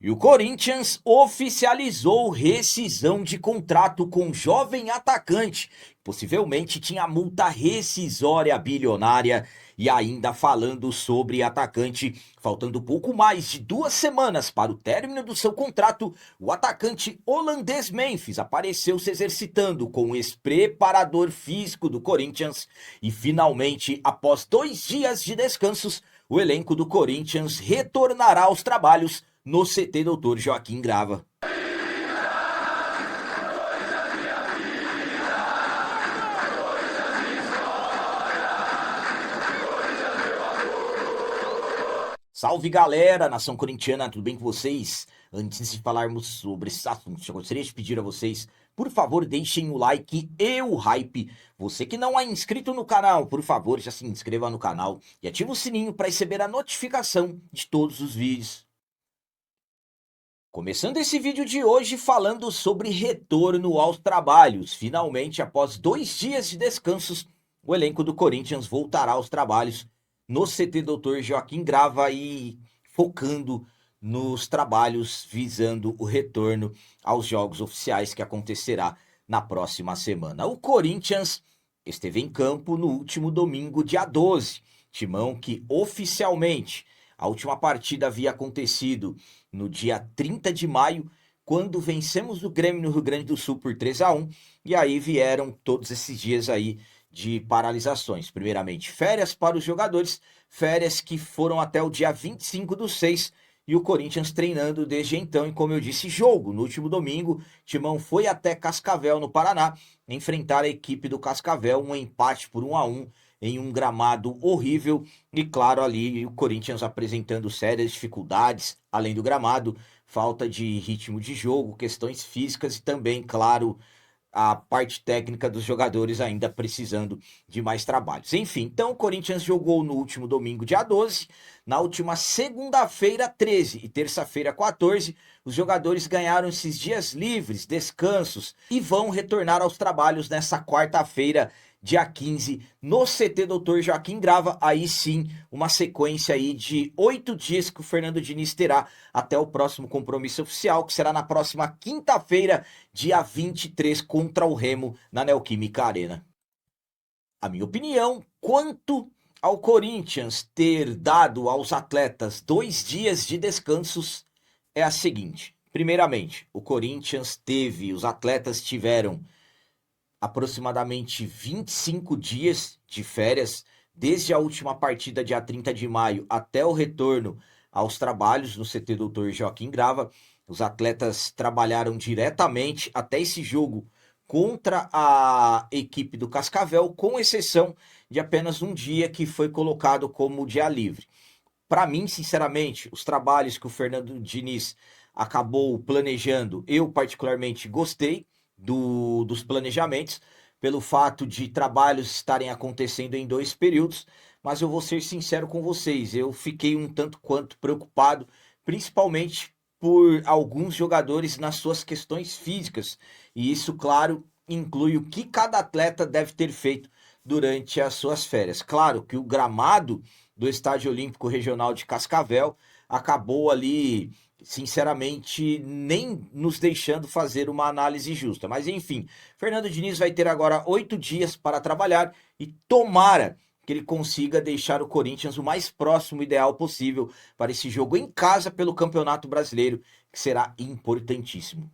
E o Corinthians oficializou rescisão de contrato com o jovem atacante. Possivelmente tinha multa rescisória bilionária. E ainda falando sobre atacante, faltando pouco mais de 2 semanas para o término do seu contrato, o atacante holandês Memphis apareceu se exercitando com o ex-preparador físico do Corinthians. E finalmente, após 2 dias de descansos, o elenco do Corinthians retornará aos trabalhos no CT Dr. Joaquim Grava. Salve galera, nação corintiana, tudo bem com vocês? Antes de falarmos sobre esses assuntos, eu gostaria de pedir a vocês, por favor, deixem o like e o hype. Você que não é inscrito no canal, por favor, já se inscreva no canal e ative o sininho para receber a notificação de todos os vídeos. Começando esse vídeo de hoje falando sobre retorno aos trabalhos. Finalmente, após 2 dias de descansos, o elenco do Corinthians voltará aos trabalhos no CT Dr. Joaquim Grava e focando nos trabalhos visando o retorno aos jogos oficiais que acontecerá na próxima semana. O Corinthians esteve em campo no último domingo, dia 12, timão que oficialmente a última partida havia acontecido no dia 30 de maio, quando vencemos o Grêmio no Rio Grande do Sul por 3-1, e aí vieram todos esses dias aí de paralisações. Primeiramente, férias para os jogadores, férias que foram até o dia 25/6, e o Corinthians treinando desde então, e como eu disse, jogo. No último domingo, Timão foi até Cascavel, no Paraná, enfrentar a equipe do Cascavel, um empate por 1-1, em um gramado horrível, e claro, ali o Corinthians apresentando sérias dificuldades, além do gramado, falta de ritmo de jogo, questões físicas e também, claro, a parte técnica dos jogadores ainda precisando de mais trabalhos. Enfim, então o Corinthians jogou no último domingo, dia 12, na última segunda-feira, 13 e terça-feira, 14, os jogadores ganharam esses dias livres, descansos e vão retornar aos trabalhos nessa quarta-feira, dia 15, no CT Dr. Joaquim Grava. Aí sim, uma sequência aí de 8 dias que o Fernando Diniz terá até o próximo compromisso oficial, que será na próxima quinta-feira, dia 23, contra o Remo, na Neoquímica Arena. A minha opinião quanto ao Corinthians ter dado aos atletas 2 dias de descansos é a seguinte: primeiramente, o Corinthians teve, os atletas tiveram aproximadamente 25 dias de férias, desde a última partida, dia 30 de maio, até o retorno aos trabalhos no CT Dr. Joaquim Grava. Os atletas trabalharam diretamente até esse jogo contra a equipe do Cascavel, com exceção de apenas um dia que foi colocado como dia livre. Para mim, sinceramente, os trabalhos que o Fernando Diniz acabou planejando, eu particularmente gostei dos planejamentos, pelo fato de trabalhos estarem acontecendo em 2 períodos, mas eu vou ser sincero com vocês, eu fiquei um tanto quanto preocupado, principalmente por alguns jogadores nas suas questões físicas, e isso, claro, inclui o que cada atleta deve ter feito durante as suas férias. Claro que o gramado do Estádio Olímpico Regional de Cascavel acabou ali, sinceramente, nem nos deixando fazer uma análise justa. Mas enfim, Fernando Diniz vai ter agora 8 dias para trabalhar e tomara que ele consiga deixar o Corinthians o mais próximo ideal possível para esse jogo em casa pelo Campeonato Brasileiro, que será importantíssimo.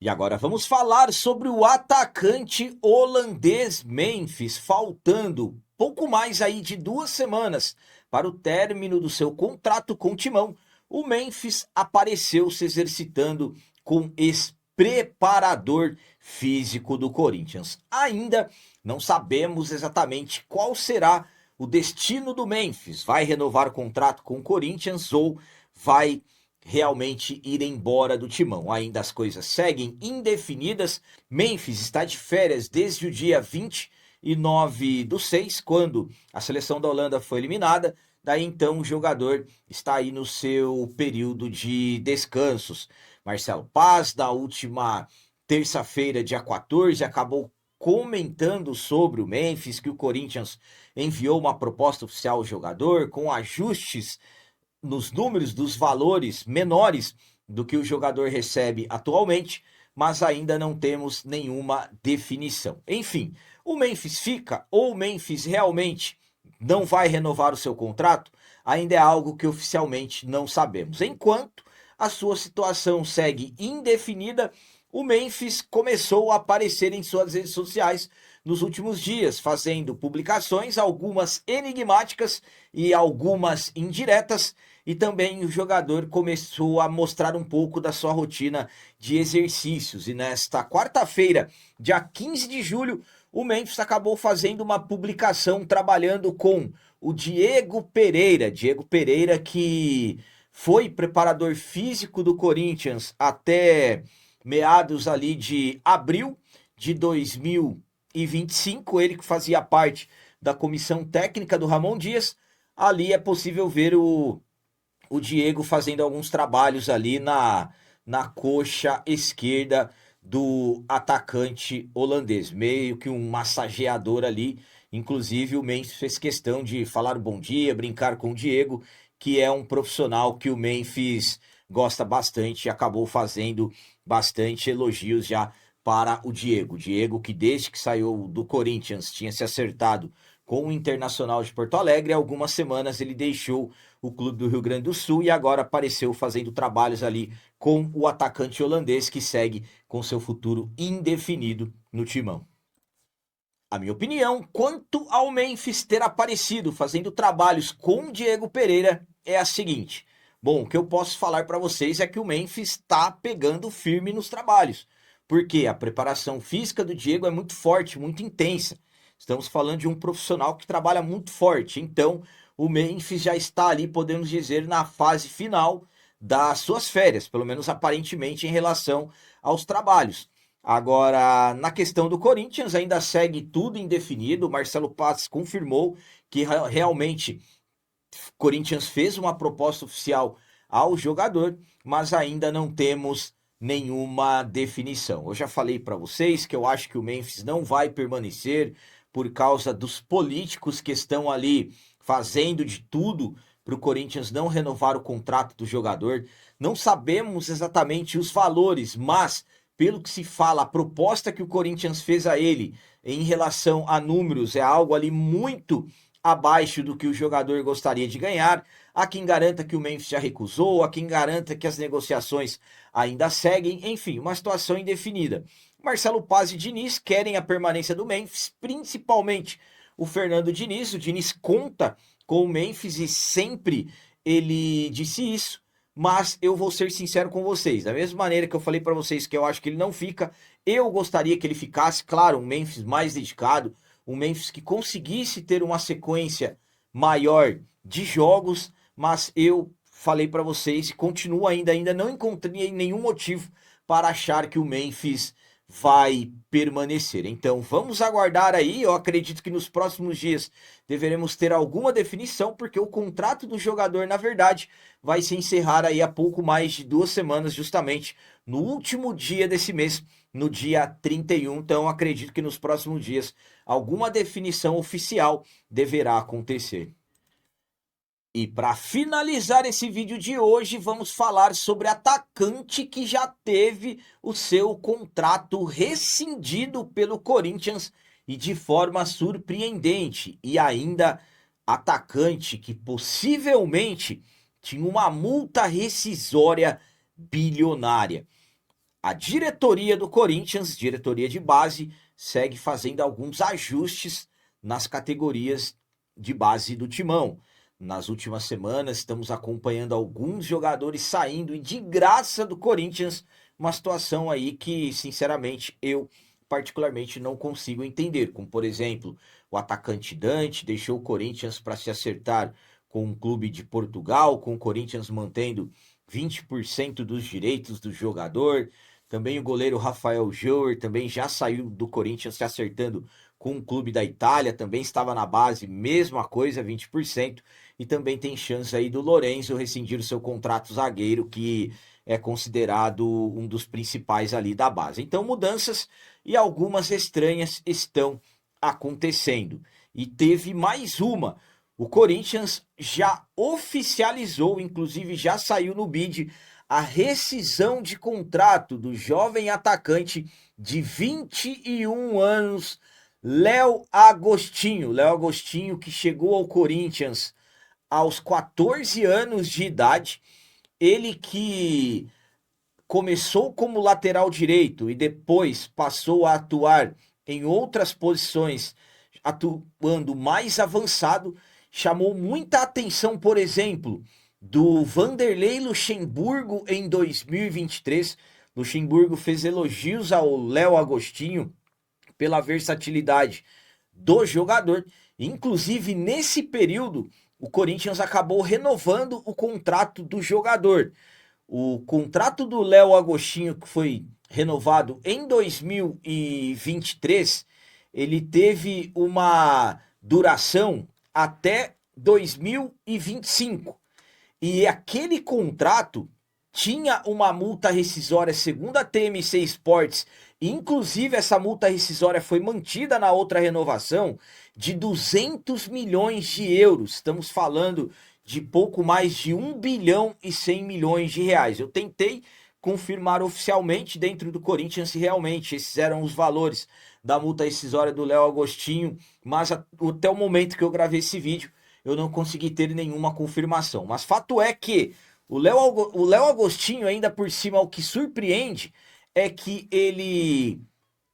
E agora vamos falar sobre o atacante holandês Memphis, faltando pouco mais aí de 2 semanas para o término do seu contrato com o Timão. O Memphis apareceu se exercitando com ex-preparador físico do Corinthians. Ainda não sabemos exatamente qual será o destino do Memphis. Vai renovar o contrato com o Corinthians ou vai realmente ir embora do Timão? Ainda as coisas seguem indefinidas. Memphis está de férias desde o dia 29/6, quando a seleção da Holanda foi eliminada. Daí então o jogador está aí no seu período de descansos. Marcelo Paz, da última terça-feira, dia 14, acabou comentando sobre o Memphis, que o Corinthians enviou uma proposta oficial ao jogador com ajustes nos números dos valores menores do que o jogador recebe atualmente, mas ainda não temos nenhuma definição. Enfim, o Memphis fica ou o Memphis realmente não vai renovar o seu contrato? Ainda é algo que oficialmente não sabemos. Enquanto a sua situação segue indefinida, o Memphis começou a aparecer em suas redes sociais nos últimos dias, fazendo publicações, algumas enigmáticas e algumas indiretas, e também o jogador começou a mostrar um pouco da sua rotina de exercícios. E nesta quarta-feira, dia 15 de julho, o Memphis acabou fazendo uma publicação trabalhando com o Diego Pereira. Diego Pereira, que foi preparador físico do Corinthians até meados ali de abril de 2025, ele que fazia parte da comissão técnica do Ramon Dias. Ali é possível ver o Diego fazendo alguns trabalhos ali na coxa esquerda do atacante holandês, meio que um massageador ali. Inclusive o Memphis fez questão de falar bom dia, brincar com o Diego, que é um profissional que o Memphis gosta bastante e acabou fazendo bastante elogios já para o Diego. Diego, que desde que saiu do Corinthians tinha se acertado com o Internacional de Porto Alegre, há algumas semanas ele deixou o clube do Rio Grande do Sul e agora apareceu fazendo trabalhos ali com o atacante holandês que segue com seu futuro indefinido no timão. A minha opinião quanto ao Memphis ter aparecido fazendo trabalhos com Diego Pereira é a seguinte. Bom, o que eu posso falar para vocês é que o Memphis está pegando firme nos trabalhos, porque a preparação física do Diego é muito forte, muito intensa. Estamos falando de um profissional que trabalha muito forte, então o Memphis já está ali, podemos dizer, na fase final das suas férias, pelo menos aparentemente em relação aos trabalhos. Agora, na questão do Corinthians, ainda segue tudo indefinido. O Marcelo Paz confirmou que realmente o Corinthians fez uma proposta oficial ao jogador, mas ainda não temos nenhuma definição. Eu já falei para vocês que eu acho que o Memphis não vai permanecer por causa dos políticos que estão ali fazendo de tudo para o Corinthians não renovar o contrato do jogador. Não sabemos exatamente os valores, mas pelo que se fala, a proposta que o Corinthians fez a ele em relação a números é algo ali muito abaixo do que o jogador gostaria de ganhar. Há quem garanta que o Memphis já recusou, há quem garanta que as negociações ainda seguem, enfim, uma situação indefinida. Marcelo Paz e Diniz querem a permanência do Memphis, principalmente o Fernando Diniz. O Diniz conta com o Memphis e sempre ele disse isso. Mas eu vou ser sincero com vocês, da mesma maneira que eu falei para vocês que eu acho que ele não fica, eu gostaria que ele ficasse, claro, um Memphis mais dedicado, um Memphis que conseguisse ter uma sequência maior de jogos, mas eu falei para vocês e continuo ainda não encontrei nenhum motivo para achar que o Memphis vai permanecer. Então vamos aguardar aí, eu acredito que nos próximos dias deveremos ter alguma definição, porque o contrato do jogador, na verdade, vai se encerrar aí há pouco mais de 2 semanas, justamente no último dia desse mês, no dia 31. Então acredito que nos próximos dias alguma definição oficial deverá acontecer. E para finalizar esse vídeo de hoje, vamos falar sobre atacante que já teve o seu contrato rescindido pelo Corinthians e de forma surpreendente. E ainda atacante que possivelmente tinha uma multa rescisória bilionária. A diretoria do Corinthians, diretoria de base, segue fazendo alguns ajustes nas categorias de base do timão. Nas últimas semanas, estamos acompanhando alguns jogadores saindo e de graça do Corinthians, uma situação aí que, sinceramente, eu particularmente não consigo entender. Como, por exemplo, o atacante Dante deixou o Corinthians para se acertar com um clube de Portugal, com o Corinthians mantendo 20% dos direitos do jogador. Também o goleiro Rafael Jauer também já saiu do Corinthians se acertando com um clube da Itália, também estava na base, mesma coisa, 20%. E também tem chance aí do Lorenzo rescindir o seu contrato zagueiro, que é considerado um dos principais ali da base. Então, mudanças e algumas estranhas estão acontecendo. E teve mais uma. o Corinthians já oficializou, inclusive já saiu no bid, a rescisão de contrato do jovem atacante de 21 anos, Léo Agostinho. Léo Agostinho, que chegou ao Corinthians aos 14 anos de idade, ele que começou como lateral direito e depois passou a atuar em outras posições, atuando mais avançado, chamou muita atenção, por exemplo, do Vanderlei Luxemburgo em 2023. Luxemburgo fez elogios ao Léo Agostinho pela versatilidade do jogador. Inclusive, nesse período, o Corinthians acabou renovando o contrato do jogador. O contrato do Léo Agostinho, que foi renovado em 2023, ele teve uma duração até 2025. E aquele contrato tinha uma multa rescisória, segundo a TMC Sports, inclusive essa multa rescisória foi mantida na outra renovação, de 200 milhões de euros. Estamos falando de pouco mais de 1 bilhão e 100 milhões de reais. Eu tentei confirmar oficialmente dentro do Corinthians se realmente esses eram os valores da multa rescisória do Léo Agostinho, mas até o momento que eu gravei esse vídeo, eu não consegui ter nenhuma confirmação. Mas fato é que o Léo Agostinho, ainda por cima, o que surpreende é que ele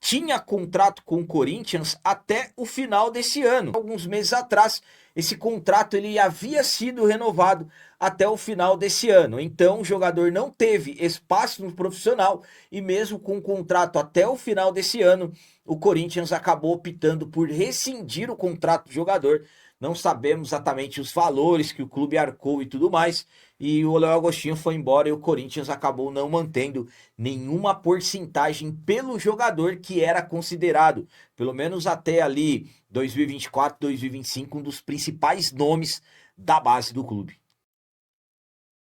tinha contrato com o Corinthians até o final desse ano. Alguns meses atrás, esse contrato ele havia sido renovado até o final desse ano. Então, o jogador não teve espaço no profissional e mesmo com o contrato até o final desse ano, o Corinthians acabou optando por rescindir o contrato do jogador. Não sabemos exatamente os valores que o clube arcou e tudo mais. E o Léo Agostinho foi embora e o Corinthians acabou não mantendo nenhuma porcentagem pelo jogador que era considerado, pelo menos até ali 2024, 2025, um dos principais nomes da base do clube.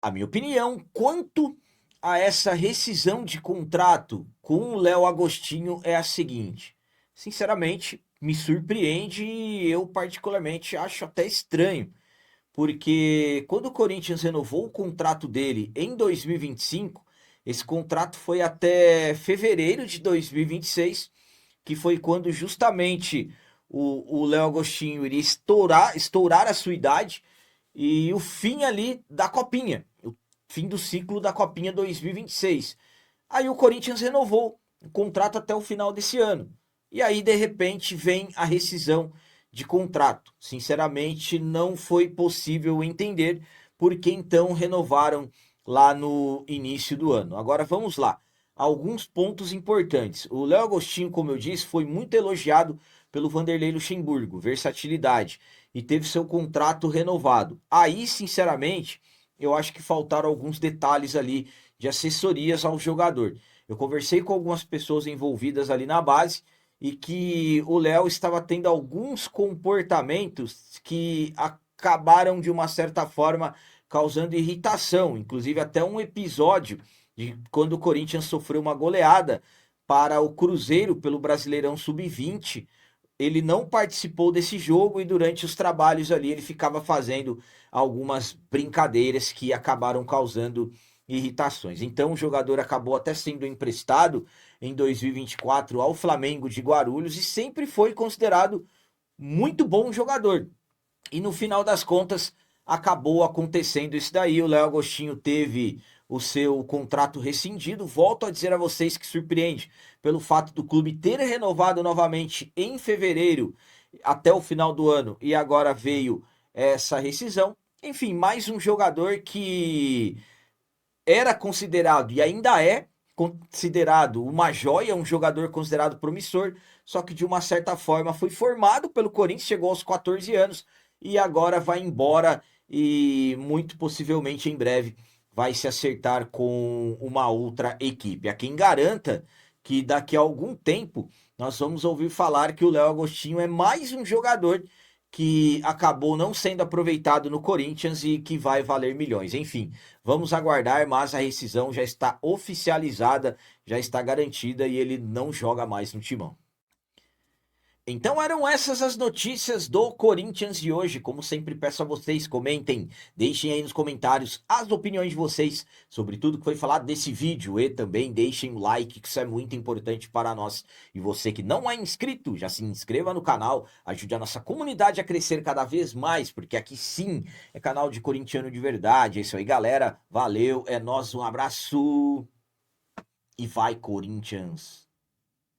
A minha opinião quanto a essa rescisão de contrato com o Léo Agostinho é a seguinte: sinceramente, me surpreende e eu particularmente acho até estranho, porque quando o Corinthians renovou o contrato dele em 2025, esse contrato foi até fevereiro de 2026, que foi quando justamente o Léo Agostinho iria estourar a sua idade e o fim ali da Copinha, o fim do ciclo da Copinha 2026. Aí o Corinthians renovou o contrato até o final desse ano. E aí, de repente, vem a rescisão de contrato. Sinceramente, não foi possível entender por que então renovaram lá no início do ano. Agora vamos lá. Alguns pontos importantes. O Léo Agostinho, como eu disse, foi muito elogiado pelo Vanderlei Luxemburgo, versatilidade, e teve seu contrato renovado. Aí, sinceramente, eu acho que faltaram alguns detalhes ali de assessorias ao jogador. Eu conversei com algumas pessoas envolvidas ali na base e que o Léo estava tendo alguns comportamentos que acabaram de uma certa forma causando irritação, inclusive até um episódio de quando o Corinthians sofreu uma goleada para o Cruzeiro pelo Brasileirão Sub-20. Ele não participou desse jogo e durante os trabalhos ali ele ficava fazendo algumas brincadeiras que acabaram causando irritações. Então o jogador acabou até sendo emprestado em 2024 ao Flamengo de Guarulhos e sempre foi considerado muito bom jogador. E no final das contas acabou acontecendo isso daí. O Léo Agostinho teve o seu contrato rescindido. Volto a dizer a vocês que surpreende pelo fato do clube ter renovado novamente em fevereiro até o final do ano e agora veio essa rescisão. Enfim, mais um jogador que era considerado e ainda é considerado uma joia, um jogador considerado promissor, só que de uma certa forma foi formado pelo Corinthians, chegou aos 14 anos e agora vai embora e muito possivelmente em breve vai se acertar com uma outra equipe. Há quem garanta que daqui a algum tempo nós vamos ouvir falar que o Léo Agostinho é mais um jogador que acabou não sendo aproveitado no Corinthians e que vai valer milhões. Enfim, vamos aguardar, mas a rescisão já está oficializada, já está garantida e ele não joga mais no Timão. Então eram essas as notícias do Corinthians de hoje. Como sempre, peço a vocês, comentem, deixem aí nos comentários as opiniões de vocês sobre tudo que foi falado nesse vídeo e também deixem o like, que isso é muito importante para nós. E você que não é inscrito, já se inscreva no canal, ajude a nossa comunidade a crescer cada vez mais, porque aqui sim é canal de corintiano de verdade. É isso aí, galera. Valeu, é nóis, um abraço e vai, Corinthians!